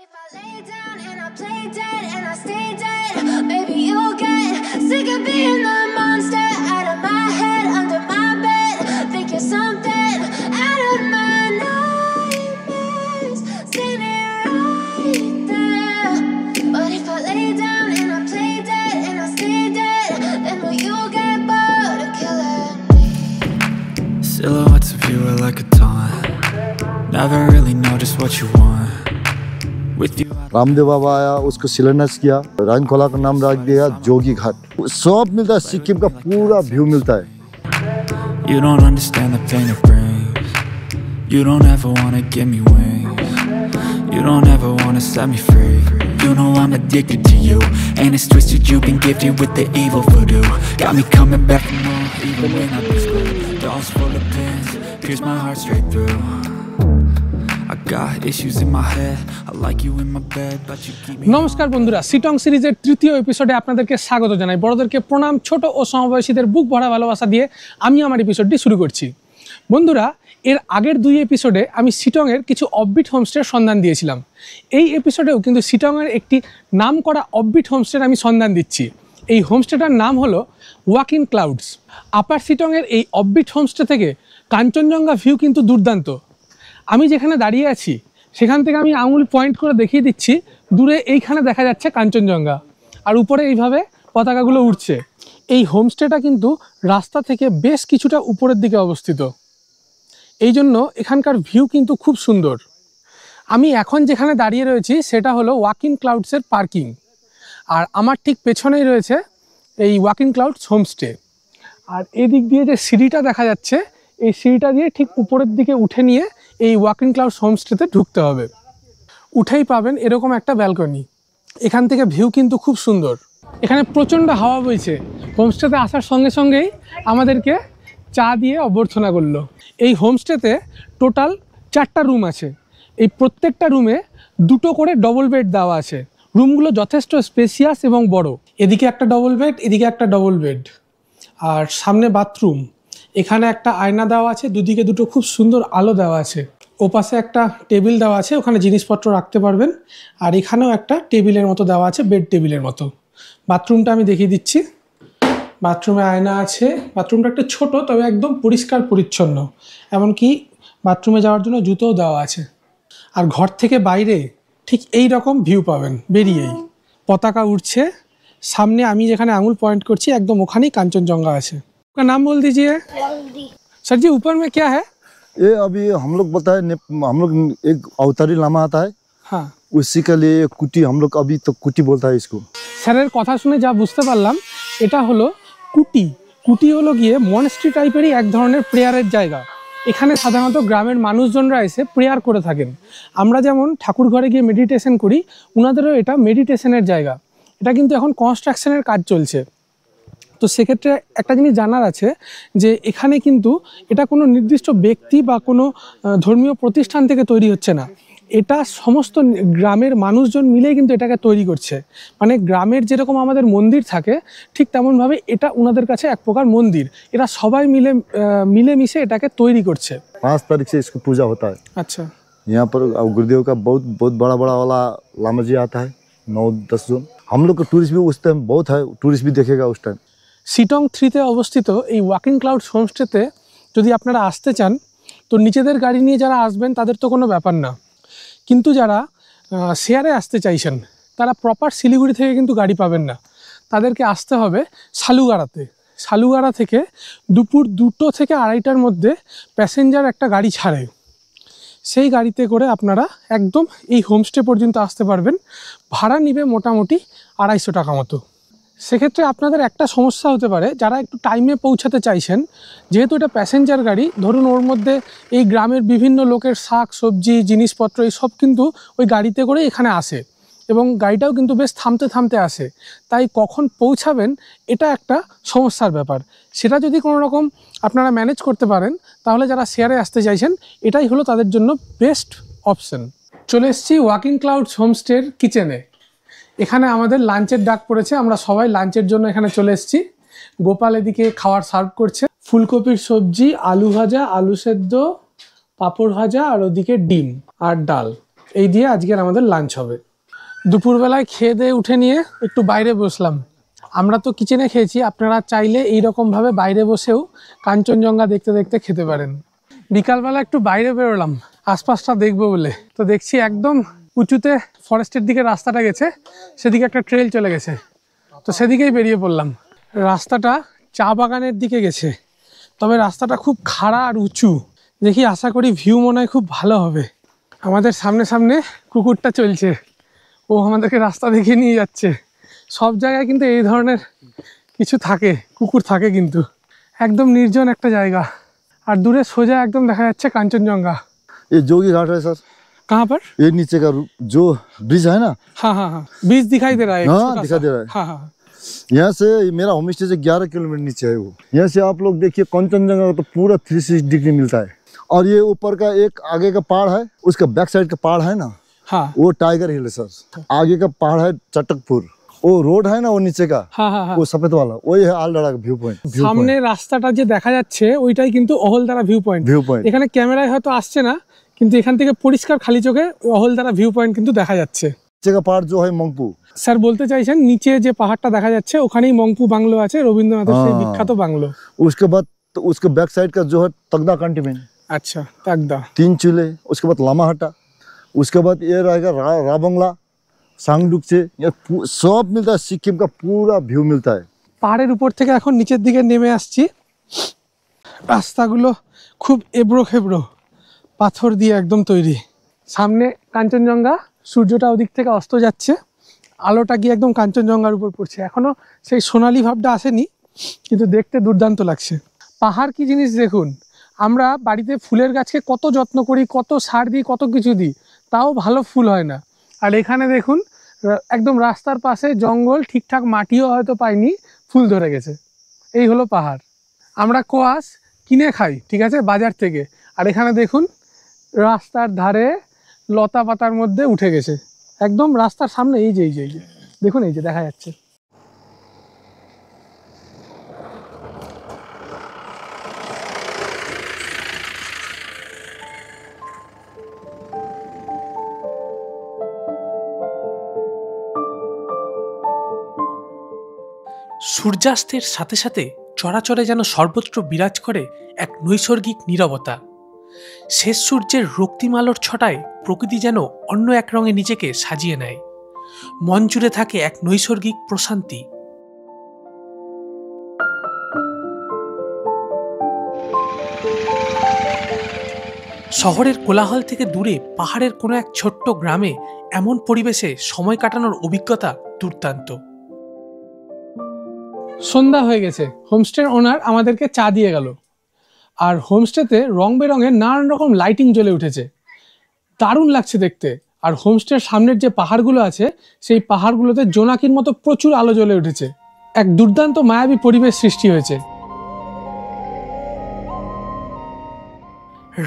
if I lay down and I play dead and I stay dead, maybe you'll get sick of being the monster out of my head, under my bed. Think you're something out of my nightmares, standing right there. But if I lay down and I play dead and I stay dead, then will you get bored of killing me? Silhouettes of you are like a taunt. Never really know just what you want. With you Ramdev Baba आया, उसको शिलान्यास किया, रानखोला का नाम रख दिया जोगी घाट। सब मिलता है, सिक्किम का पूरा व्यू मिलता है। You don't understand the pain it brings. You don't ever wanna give me wings. You don't ever wanna set me free. You know I'm addicted to you, and it's twisted. You've been gifted with the evil voodoo. Got me coming back for more, even when I've been screwed. Dolls full of pins, pierce my heart straight through. I got issues in my head. I like you in my bed, but you keep me. নমস্কার বন্ধুরা, সিটং সিরিজের তৃতীয় এপিসোডে আপনাদেরকে স্বাগত জানাই। বড়দেরকে প্রণাম, ছোট ও সমবয়সীদের বুক ভরা ভালোবাসা দিয়ে আমি আমার এপিসোডটি শুরু করছি। বন্ধুরা, এর আগের দুই এপিসোডে আমি সিটংয়ের কিছু অফবিট হোমস্টের সন্ধান দিয়েছিলাম। এই এপিসোডেও কিন্তু সিটংয়ের একটি নামকরা অফবিট হোমস্টের আমি সন্ধান দিচ্ছি। এই হোমস্টেটার নাম হলো ওয়াকিং ক্লাউডস। আপার সিটংয়ের এই অফবিট হোমস্টে থেকে কাঞ্চনজঙ্ঘা ভিউ কিন্তু দুর্দান্ত। আমি যেখানে দাঁড়িয়ে আছি সেখান থেকে আমি আঙুল পয়েন্ট করে দেখিয়ে দিচ্ছি, দূরে এইখানে দেখা যাচ্ছে কাঞ্চনজঙ্ঘা, আর উপরে এইভাবে পতাকাগুলো উঠছে। এই হোমস্টেটা কিন্তু রাস্তা থেকে বেশ কিছুটা উপরের দিকে অবস্থিত, এই জন্য এখানকার ভিউ কিন্তু খুব সুন্দর। আমি এখন যেখানে দাঁড়িয়ে রয়েছি সেটা হলো ওয়াকিং ক্লাউডসের পার্কিং, আর আমার ঠিক পেছনেই রয়েছে এই ওয়াকিং ক্লাউডস হোমস্টে। আর এদিক দিয়ে যে সিঁড়িটা দেখা যাচ্ছে, এই সিঁড়িটা দিয়ে ঠিক উপরের দিকে উঠে নিয়ে এই ওয়াকিং ক্লাউডস হোমস্টেতে ঢুকতে হবে। উঠেই পাবেন এরকম একটা ব্যালকনি। এখান থেকে ভিউ কিন্তু খুব সুন্দর। এখানে প্রচণ্ড হাওয়া বইছে। হোমস্টেতে আসার সঙ্গে সঙ্গেই আমাদেরকে চা দিয়ে অভ্যর্থনা করলো। এই হোমস্টেতে টোটাল 4টা রুম আছে। এই প্রত্যেকটা রুমে 2টো করে ডবল বেড দেওয়া আছে। রুমগুলো যথেষ্ট স্পেসিয়াস এবং বড়। এদিকে একটা ডবল বেড, এদিকে একটা ডবল বেড, আর সামনে বাথরুম। এখানে একটা আয়না দেওয়া আছে, দুদিকে দুটো খুব সুন্দর আলো দেওয়া আছে। ওপাশে একটা টেবিল দেওয়া আছে, ওখানে জিনিসপত্র রাখতে পারবেন। আর এখানেও একটা টেবিলের মতো দেওয়া আছে, বেড টেবিলের মতো। বাথরুমটা আমি দেখিয়ে দিচ্ছি। বাথরুমে আয়না আছে। বাথরুমটা একটা ছোট, তবে একদম পরিষ্কার পরিচ্ছন্ন। এমনকি বাথরুমে যাওয়ার জন্য জুতোও দেওয়া আছে। আর ঘর থেকে বাইরে ঠিক এই রকম ভিউ পাবেন। বেরিয়েই পতাকা উঠছে। সামনে আমি যেখানে আঙুল পয়েন্ট করছি একদম ওখানেই কাঞ্চনজঙ্ঘা আছে। का नाम बोल दीजिए। सर जी, ऊपर में क्या है? ये अभी हम लोग बताए, हम लोग एक अवतारी लामा आता है, हाँ, उसी के लिए कुटी, हम लोग अभी तो कुटी बोलता है इसको। স্যারের কথা শুনে যা বুঝতে পারলাম, এটা হলো কুটি। কুটি হলো গিয়ে মনস্ট্রি টাইপেরই এক ধরনের প্রেয়ারের জায়গা। এখানে সাধারণত গ্রামের মানুষজনরা এসে প্রেয়ার করে থাকেন। আমরা যেমন ঠাকুর ঘরে গিয়ে মেডিটেশন করি, ওনাদেরও এটা মেডিটেশনের জায়গা। এটা কিন্তু এখন কনস্ট্রাকশনের কাজ চলছে। তো সেক্ষেত্রে একটা জিনিস জানার আছে যে এখানে কিন্তু এটা কোনো নির্দিষ্ট ব্যক্তি বা কোনো ধর্মীয় প্রতিষ্ঠান থেকে তৈরি হচ্ছে না। এটা সমস্ত গ্রামের মানুষজন মিলেই কিন্তু এটাকে তৈরি করছে। মানে গ্রামের যেরকম আমাদের মন্দির থাকে, ঠিক তেমনভাবে এটা ওনাদের কাছে এক প্রকার মন্দির। এরা সবাই মিলেমিশে এটাকে তৈরি করছে। 5 तारीख से इसको पूजा होता है। আচ্ছা, यहाँ पर गुरुदेव का बहुत बड़ा बड़ा वाला लामा जी आता है, 9-10 जन। हम लोग का टूरिस्ट भी उस टाइम बहुत है, टूरिस्ट भी देखेगा उस टाइम। সিটং 3-তে অবস্থিত এই ওয়াকিং ক্লাউডস হোমস্টেতে যদি আপনারা আসতে চান, তো নিজেদের গাড়ি নিয়ে যারা আসবেন তাদের তো কোনো ব্যাপার না। কিন্তু যারা শেয়ারে আসতে চাইছেন, তারা প্রপার শিলিগুড়ি থেকে কিন্তু গাড়ি পাবেন না। তাদেরকে আসতে হবে শালুগাড়াতে। শালুগাড়া থেকে দুপুর 2টো থেকে 2:30টার মধ্যে প্যাসেঞ্জার একটা গাড়ি ছাড়ে। সেই গাড়িতে করে আপনারা একদম এই হোমস্টে পর্যন্ত আসতে পারবেন। ভাড়া নিবে মোটামুটি 250 টাকা মতো। সেক্ষেত্রে আপনাদের একটা সমস্যা হতে পারে, যারা একটু টাইমে পৌঁছাতে চাইছেন, যেহেতু এটা প্যাসেঞ্জার গাড়ি, ধরুন ওর মধ্যে এই গ্রামের বিভিন্ন লোকের শাক সবজি জিনিসপত্র এই সব কিন্তু ওই গাড়িতে করে এখানে আসে, এবং গাড়িটাও কিন্তু বেশ থামতে থামতে আসে। তাই কখন পৌঁছাবেন এটা একটা সমস্যার ব্যাপার। সেটা যদি কোনো রকম আপনারা ম্যানেজ করতে পারেন, তাহলে যারা শেয়ারে আসতে চাইছেন এটাই হলো তাদের জন্য বেস্ট অপশন। চলে এসেছি ওয়াকিং ক্লাউডস হোমস্টের কিচেনে। এখানে আমাদের লাঞ্চের ডাক পড়েছে। আমরা সবাই লাঞ্চের জন্য এখানে চলে এসেছি। গোপাল এদিকে খাবার সার্ভ করছে। ফুলকপির সবজি, আলু ভাজা, আলু সেদ্ধ, পাঁপড় ভাজা, আর ওদিকে ডিম আর ডাল। এই দিয়ে আজকের আমাদের লাঞ্চ হবে। দুপুরবেলায় খেয়ে দিয়ে উঠে নিয়ে একটু বাইরে বসলাম। আমরা তো কিচেনে খেয়েছি, আপনারা চাইলে এইরকমভাবে বাইরে বসেও কাঞ্চনজঙ্ঘা দেখতে দেখতে খেতে পারেন। বিকালবেলা একটু বাইরে বেরোলাম আশপাশটা দেখবো বলে, তো দেখছি একদম উঁচুতে ফরেস্টের দিকে রাস্তাটা গেছে, সেদিকে একটা ট্রেল চলে গেছে, তো সেদিকেই বেরিয়ে পড়লাম। রাস্তাটা চা বাগানের দিকে গেছে, তবে রাস্তাটা খুব খাড়া আর উঁচু। দেখি, আশা করি ভিউ মনে হয় খুব ভালো হবে। আমাদের সামনে সামনে কুকুরটা চলছে, ও আমাদেরকে রাস্তা দেখিয়ে নিয়ে যাচ্ছে। সব জায়গায় কিন্তু এই ধরনের কিছু থাকে, কুকুর থাকে কিন্তু। একদম নির্জন একটা জায়গা, আর দূরে সোজা একদম দেখা যাচ্ছে কাঞ্চনজঙ্ঘা। ये जोगी घाट है सर। कहाँ पर? ये नीचे का जो ब्रिज है ना। हाँ हाँ हाँ, बीच दिखाई दे रहा है। हाँ, दिखाई दे रहा है। हाँ हाँ, यहाँ से मेरा होम स्टे से 11 किलोमीटर नीचे है वो। यहाँ से आप लोग देखिए कंचनजंगा का तो पूरा 360 डिग्री मिलता है। और ये ऊपर का एक आगे का पहाड़ है, उसका बैक साइड का पहाड़ है ना, हाँ वो टाइगर हिल है सर। आगे का पहाड़ है चटकपुर, वो रोड है ना वो नीचे का, हाँ हाँ हाँ। वो सफेद वाला वही है आलडाड़ा का व्यू पॉइंट। সামনে রাস্তাটা যে দেখা যাচ্ছে ওইটাই কিন্তু Ahaldara view point. View point এখানে ক্যামেরায় হয়তো আসছে না, কিন্তু এখান থেকে পরিষ্কার খালি চোখে অহলদারা ভিউ পয়েন্ট কিন্তু দেখা যাচ্ছে। नीचे का पहाड़ जो है मंगपू। স্যার বলতে চাইছেন নিচে যে পাহাড়টা দেখা যাচ্ছে ওখানেই মংপু বাংলো আছে, রবীন্দ্রনাথের সেই বিখ্যাত বাংলো। उसके बाद तो उसके बैक साइड का जो है तगदा कंटीमेंट, আচ্ছা, তাকদা। 3 चूल्हे। उसके बाद लामाहट्टा, उसके बाद ये रहेगा राबंगला, सांगडुकचे। ये सब मिलता है, सिक्किम का पूरा व्यू मिलता है। পাহাড়ের উপর থেকে এখন নিচের দিকে নেমে আসছি। রাস্তাগুলো খুব এবড়ো খেবড়ো, পাথর দিয়ে একদম তৈরি। সামনে কাঞ্চনজঙ্ঘা, সূর্যটা ওদিক থেকে অস্ত যাচ্ছে, আলোটা গিয়ে একদম কাঞ্চনজঙ্ঘার উপর পড়ছে। এখনো সেই সোনালি ভাবটা আসেনি, কিন্তু দেখতে দুর্দান্ত লাগছে। পাহাড় কি জিনিস দেখুন, আমরা বাড়িতে ফুলের গাছকে কত যত্ন করি, কত সার দিই, কত কিছু দিই, তাও ভালো ফুল হয় না। আর এখানে দেখুন একদম রাস্তার পাশে জঙ্গল, ঠিকঠাক মাটিও হয়তো পাইনি, ফুল ধরে গেছে। এই হলো পাহাড়। আমরা কোয়াশ কিনে খাই, ঠিক আছে, বাজার থেকে, আর এখানে দেখুন রাস্তার ধারে লতা পাতার মধ্যে উঠে গেছে, একদম রাস্তার সামনে। এই যে দেখুন, এই যে দেখা যাচ্ছে। সূর্যাস্তের সাথে সাথে চরাচরে যেন সর্বত্র বিরাজ করে এক নৈসর্গিক নীরবতা। শেষ সূর্যের রক্তিম আলোর ছটায় প্রকৃতি যেন অন্য এক রঙে নিজেকে সাজিয়ে নেয়। মন জুড়ে থাকে এক নৈসর্গিক প্রশান্তি। শহরের কোলাহল থেকে দূরে পাহাড়ের কোনো এক ছোট্ট গ্রামে এমন পরিবেশে সময় কাটানোর অভিজ্ঞতা দুর্দান্ত। সন্ধ্যা হয়ে গেছে, হোমস্টের ওনার আমাদেরকে চা দিয়ে গেল। আর হোমস্টেতে রং বেরঙের নানান রকম লাইটিং জ্বলে উঠেছে, দারুণ লাগছে দেখতে। আর হোমস্টের সামনের যে পাহাড়গুলো আছে, সেই পাহাড়গুলোতে জোনাকির মতো প্রচুর আলো জ্বলে উঠেছে। এক দুর্দান্ত মায়াবী পরিবেশ সৃষ্টি হয়েছে।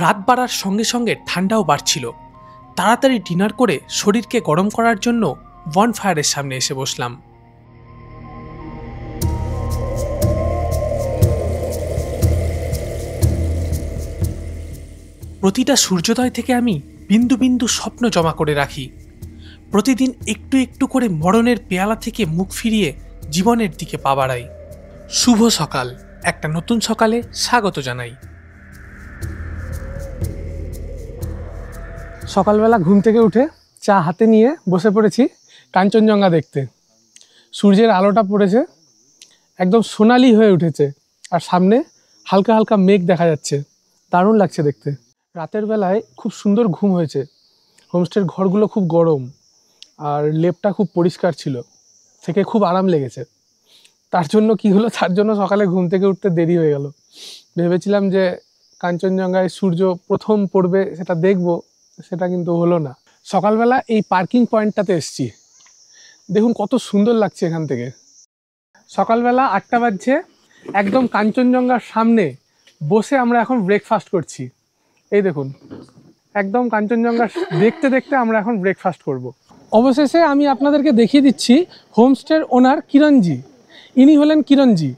রাত বাড়ার সঙ্গে সঙ্গে ঠান্ডাও বাড়ছিল। তাড়াতাড়ি ডিনার করে শরীরকে গরম করার জন্য বনফায়ারের সামনে এসে বসলাম। প্রতিটা সূর্যোদয় থেকে আমি বিন্দু বিন্দু স্বপ্ন জমা করে রাখি। প্রতিদিন একটু একটু করে মরণের পেয়ালা থেকে মুখ ফিরিয়ে জীবনের দিকে পা বাড়াই। শুভ সকাল, একটা নতুন সকালে স্বাগত জানাই। সকালবেলা ঘুম থেকে উঠে চা হাতে নিয়ে বসে পড়েছি কাঞ্চনজঙ্ঘা দেখতে। সূর্যের আলোটা পড়েছে, একদম সোনালি হয়ে উঠেছে, আর সামনে হালকা হালকা মেঘ দেখা যাচ্ছে, দারুণ লাগছে দেখতে। রাতের বেলায় খুব সুন্দর ঘুম হয়েছে। হোমস্টের ঘরগুলো খুব গরম, আর লেপটা খুব পরিষ্কার ছিল, থেকে খুব আরাম লেগেছে। তার জন্য কি হলো, তার জন্য সকালে ঘুম থেকে উঠতে দেরি হয়ে গেল। ভেবেছিলাম যে কাঞ্চনজঙ্ঘায় সূর্য প্রথম পড়বে, সেটা দেখবো, সেটা কিন্তু হলো না। সকালবেলা এই পার্কিং পয়েন্টটাতে এসছি, দেখুন কত সুন্দর লাগছে এখান থেকে। সকালবেলা 8টা বাজছে, একদম কাঞ্চনজঙ্ঘার সামনে বসে আমরা এখন ব্রেকফাস্ট করছি। এই দেখুন, একদম কাঞ্চনজঙ্ঘা দেখতে দেখতে আমরা এখন ব্রেকফাস্ট করব। অবশেষে আমি আপনাদেরকে দেখিয়ে দিচ্ছি হোমস্টের ওনার কিরণজি। ইনি হলেন কিরণজি।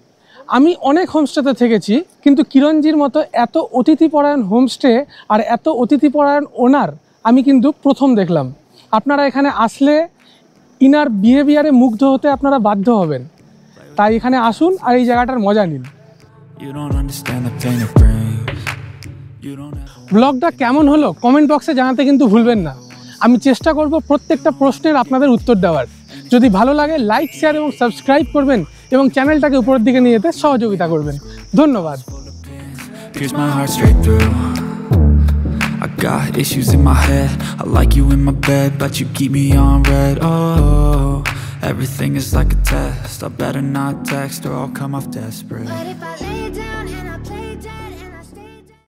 আমি অনেক হোমস্টেতে থেকেছি, কিন্তু কিরণজির মতো এত অতিথিপরায়ণ হোমস্টে আর এত অতিথিপরায়ণ ওনার আমি কিন্তু প্রথম দেখলাম। আপনারা এখানে আসলে ইনার বিহেভিয়ারে মুগ্ধ হতে আপনারা বাধ্য হবেন। তাই এখানে আসুন আর এই জায়গাটার মজা নিন। You don't understand the pain it brings. You don't ever ব্লগটা কেমন হলো কমেন্ট বক্সে জানাতে কিন্তু ভুলবেন না। আমি চেষ্টা করব প্রত্যেকটা প্রশ্নের আপনাদের উত্তর দেওয়ার। যদি ভালো লাগে লাইক, শেয়ার এবং সাবস্ক্রাইব করবেন এবং চ্যানেলটাকে উপরের দিকে নিয়ে যেতে সহযোগিতা করবেন। ধন্যবাদ। pierce my heart straight through. I got issues in my head. I like you in my bed, but you keep me on red. Oh, everything is like a test. I better not text or I'll come off desperate. But if I